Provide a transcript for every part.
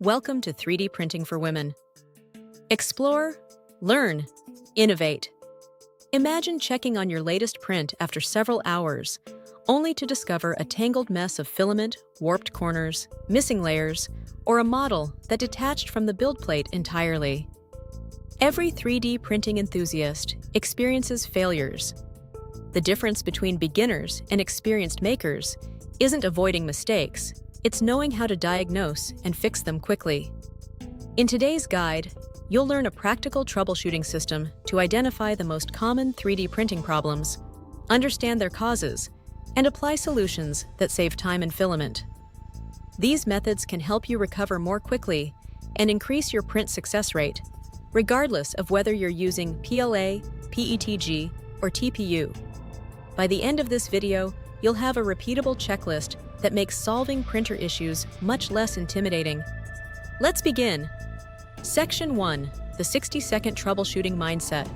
Welcome to 3D Printing for Women. Explore, learn, innovate. Imagine checking on your latest print after several hours, only to discover a tangled mess of filament, warped corners, missing layers, or a model that detached from the build plate entirely. Every 3D printing enthusiast experiences failures. The difference between beginners and experienced makers isn't avoiding mistakes, it's knowing how to diagnose and fix them quickly. In today's guide, you'll learn a practical troubleshooting system to identify the most common 3D printing problems, understand their causes, and apply solutions that save time and filament. These methods can help you recover more quickly and increase your print success rate, regardless of whether you're using PLA, PETG, or TPU. By the end of this video, you'll have a repeatable checklist that makes solving printer issues much less intimidating. Let's begin. Section 1. The 60-second troubleshooting mindset.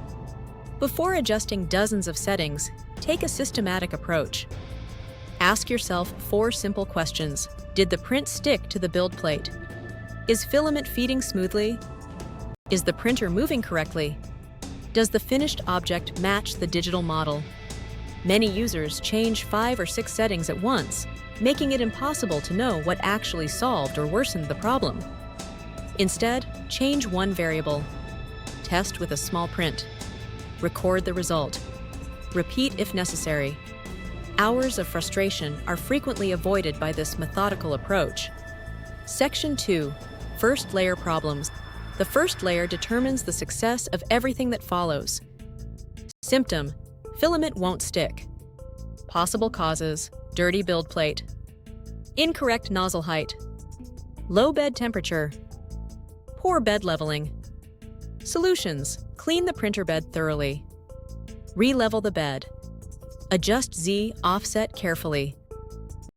Before adjusting dozens of settings, take a systematic approach. Ask yourself 4 simple questions. Did the print stick to the build plate? Is filament feeding smoothly? Is the printer moving correctly? Does the finished object match the digital model? Many users change 5 or 6 settings at once, making it impossible to know what actually solved or worsened the problem. Instead, change one variable. Test with a small print. Record the result. Repeat if necessary. Hours of frustration are frequently avoided by this methodical approach. Section 2. First layer problems. The first layer determines the success of everything that follows. Symptom: filament won't stick. Possible causes: dirty build plate, incorrect nozzle height, low bed temperature, poor bed leveling. Solutions: clean the printer bed thoroughly. Re-level the bed. Adjust Z offset carefully.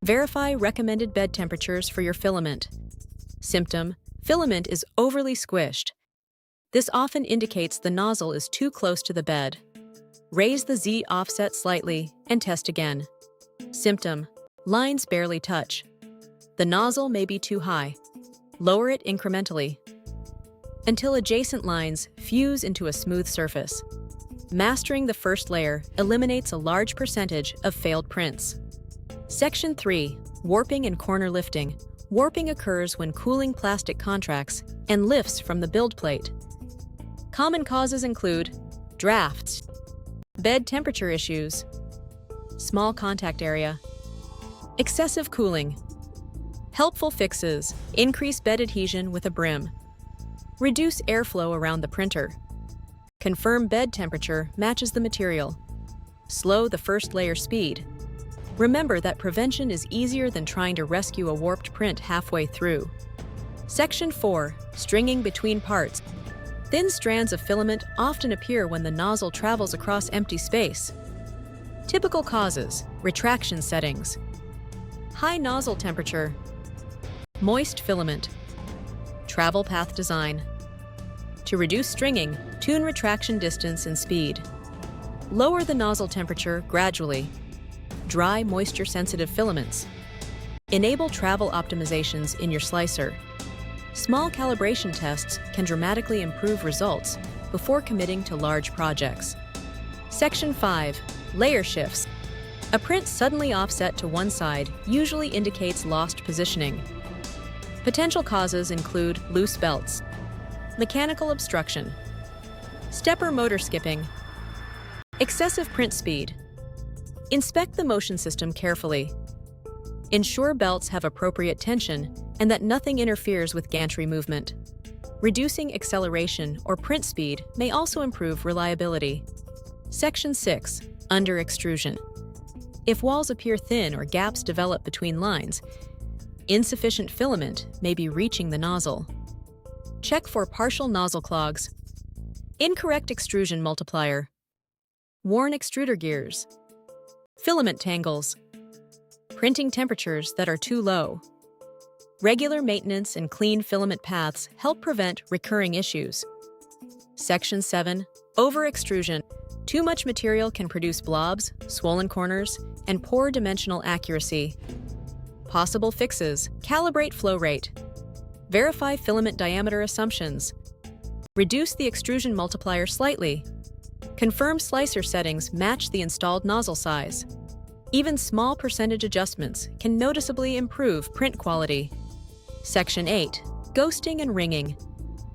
Verify recommended bed temperatures for your filament. Symptom: filament is overly squished. This often indicates the nozzle is too close to the bed. Raise the Z offset slightly and test again. Symptom: lines barely touch. The nozzle may be too high. Lower it incrementally until adjacent lines fuse into a smooth surface. Mastering the first layer eliminates a large percentage of failed prints. Section 3. Warping and corner lifting. Warping occurs when cooling plastic contracts and lifts from the build plate. Common causes include drafts, bed temperature issues, small contact area, excessive cooling. Helpful fixes: increase bed adhesion with a brim. Reduce airflow around the printer. Confirm bed temperature matches the material. Slow the first layer speed. Remember that prevention is easier than trying to rescue a warped print halfway through. Section 4. Stringing between parts. Thin strands of filament often appear when the nozzle travels across empty space. Typical causes: retraction settings, high nozzle temperature, moist filament, travel path design. To reduce stringing, tune retraction distance and speed. Lower the nozzle temperature gradually. Dry moisture-sensitive filaments. Enable travel optimizations in your slicer. Small calibration tests can dramatically improve results before committing to large projects. Section 5. Layer shifts. A print suddenly offset to one side usually indicates lost positioning. Potential causes include loose belts, mechanical obstruction, stepper motor skipping, excessive print speed. Inspect the motion system carefully. Ensure belts have appropriate tension and that nothing interferes with gantry movement. Reducing acceleration or print speed may also improve reliability. Section 6. Under-Extrusion. If walls appear thin or gaps develop between lines, insufficient filament may be reaching the nozzle. Check for partial nozzle clogs, incorrect extrusion multiplier, worn extruder gears, filament tangles, printing temperatures that are too low. Regular maintenance and clean filament paths help prevent recurring issues. Section 7. Over-Extrusion. Too much material can produce blobs, swollen corners, and poor dimensional accuracy. Possible fixes: calibrate flow rate. Verify filament diameter assumptions. Reduce the extrusion multiplier slightly. Confirm slicer settings match the installed nozzle size. Even small percentage adjustments can noticeably improve print quality. Section 8. Ghosting and ringing.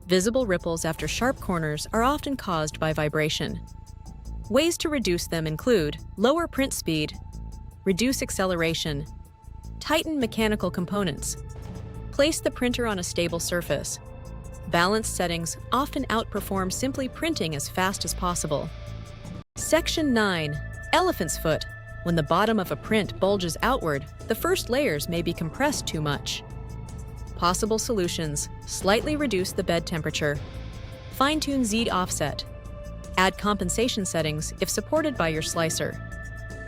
Visible ripples after sharp corners are often caused by vibration. Ways to reduce them include lower print speed, reduce acceleration, tighten mechanical components, place the printer on a stable surface. Balanced settings often outperform simply printing as fast as possible. Section 9. Elephant's foot. When the bottom of a print bulges outward, the first layers may be compressed too much. Possible solutions: slightly reduce the bed temperature, fine-tune Z offset, add compensation settings if supported by your slicer.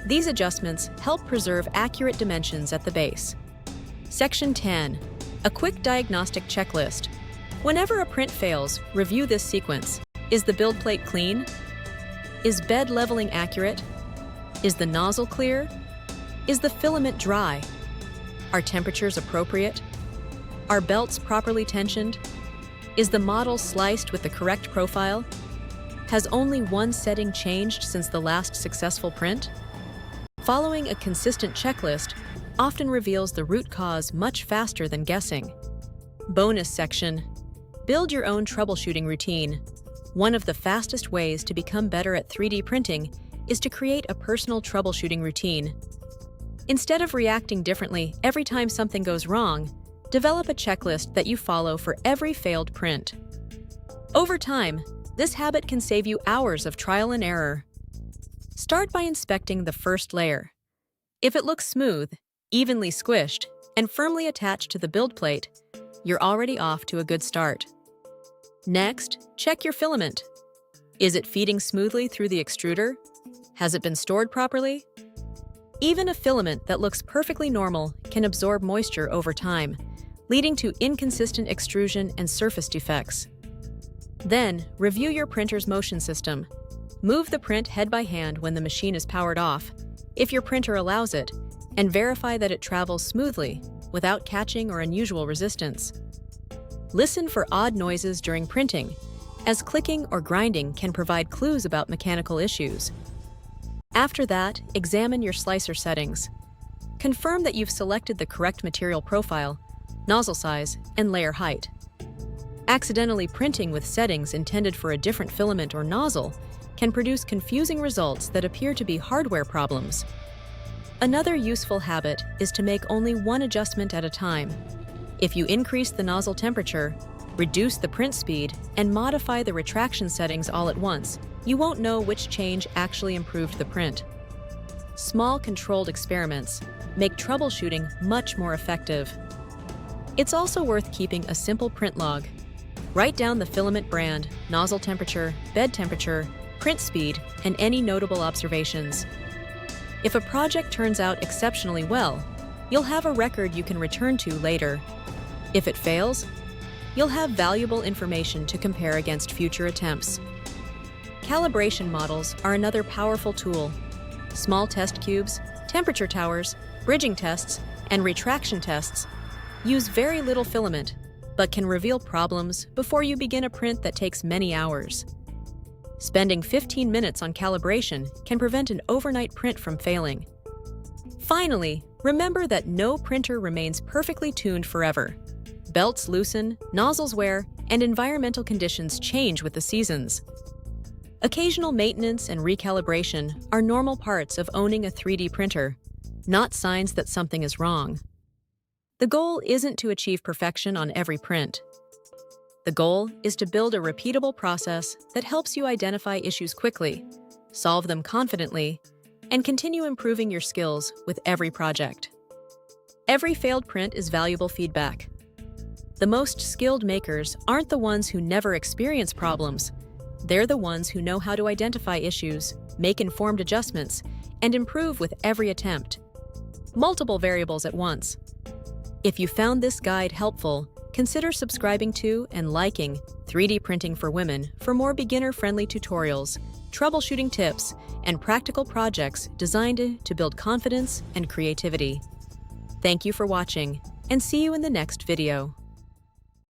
These adjustments help preserve accurate dimensions at the base. Section 10. A quick diagnostic checklist. Whenever a print fails, review this sequence. Is the build plate clean? Is bed leveling accurate? Is the nozzle clear? Is the filament dry? Are temperatures appropriate? Are belts properly tensioned? Is the model sliced with the correct profile? Has only one setting changed since the last successful print? Following a consistent checklist often reveals the root cause much faster than guessing. Bonus section. Build your own troubleshooting routine. One of the fastest ways to become better at 3D printing is to create a personal troubleshooting routine. Instead of reacting differently every time something goes wrong, develop a checklist that you follow for every failed print. Over time, this habit can save you hours of trial and error. Start by inspecting the first layer. If it looks smooth, evenly squished, and firmly attached to the build plate, you're already off to a good start. Next, check your filament. Is it feeding smoothly through the extruder? Has it been stored properly? Even a filament that looks perfectly normal can absorb moisture over time, leading to inconsistent extrusion and surface defects. Then, review your printer's motion system. Move the print head by hand when the machine is powered off, if your printer allows it, and verify that it travels smoothly, without catching or unusual resistance. Listen for odd noises during printing, as clicking or grinding can provide clues about mechanical issues. After that, examine your slicer settings. Confirm that you've selected the correct material profile, nozzle size, and layer height. Accidentally printing with settings intended for a different filament or nozzle can produce confusing results that appear to be hardware problems. Another useful habit is to make only one adjustment at a time. If you increase the nozzle temperature, reduce the print speed, and modify the retraction settings all at once, you won't know which change actually improved the print. Small, controlled experiments make troubleshooting much more effective. It's also worth keeping a simple print log. Write down the filament brand, nozzle temperature, bed temperature, print speed, and any notable observations. If a project turns out exceptionally well, you'll have a record you can return to later. If it fails, you'll have valuable information to compare against future attempts. Calibration models are another powerful tool. Small test cubes, temperature towers, bridging tests, and retraction tests use very little filament, but can reveal problems before you begin a print that takes many hours. Spending 15 minutes on calibration can prevent an overnight print from failing. Finally, remember that no printer remains perfectly tuned forever. Belts loosen, nozzles wear, and environmental conditions change with the seasons. Occasional maintenance and recalibration are normal parts of owning a 3D printer, not signs that something is wrong. The goal isn't to achieve perfection on every print. The goal is to build a repeatable process that helps you identify issues quickly, solve them confidently, and continue improving your skills with every project. Every failed print is valuable feedback. The most skilled makers aren't the ones who never experience problems. They're the ones who know how to identify issues, make informed adjustments, and improve with every attempt. Multiple variables at once. If you found this guide helpful, consider subscribing to and liking 3D Printing for Women for more beginner-friendly tutorials, troubleshooting tips, and practical projects designed to build confidence and creativity. Thank you for watching, and see you in the next video.